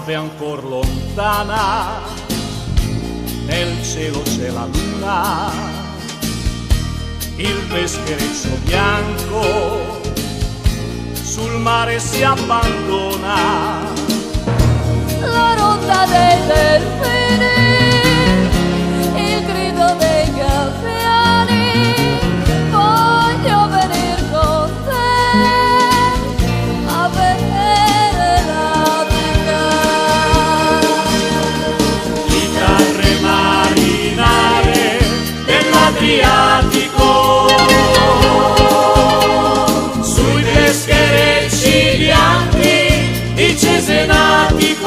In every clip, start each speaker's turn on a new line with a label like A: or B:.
A: nave ancor lontana, nel cielo c'è la luna, il peschereccio bianco sul mare si abbandona.
B: La rotta dei delfini, il grido dei gabbiani, voglio venir con te a vedere l'Africa.
A: Chitarre marinare dell'Adriatico, sui pescherecci bianchi di Cesenatico.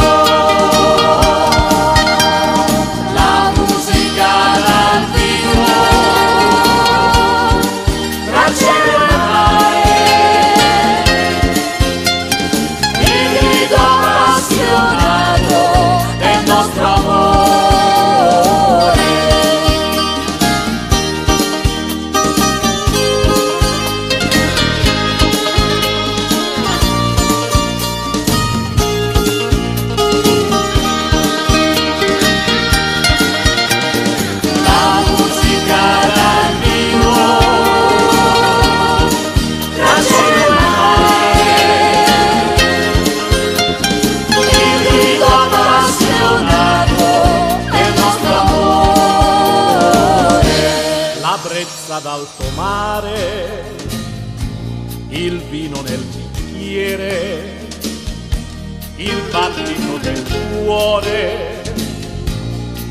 A: D'alto mare, il vino nel bicchiere, il battito del cuore,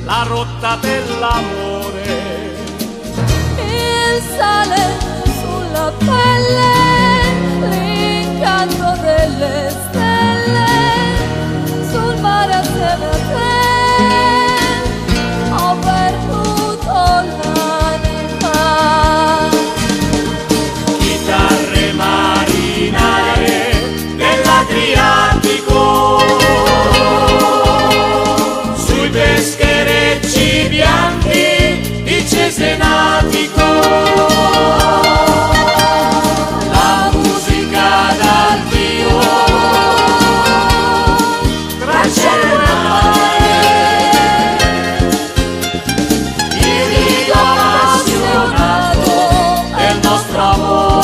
A: la rotta dell'amore,
B: il sale sulla pelle, l'incanto delle stelle, sul mare assieme a te ho perduto l'anima.
A: Chitarre marinare dell'Adriatico, sui pescherecci bianchi di Cesenatico. La musica dal vivo tra cielo e mare, il grido appassionato del nostro amore.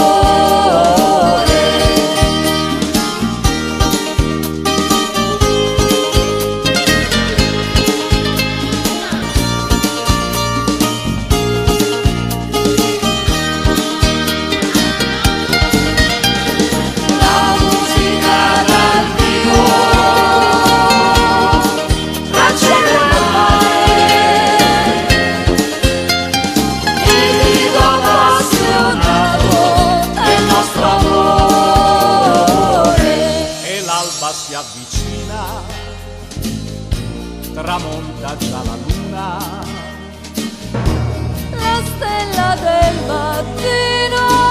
A: Si avvicina, tramonta già la luna,
B: la stella del mattino.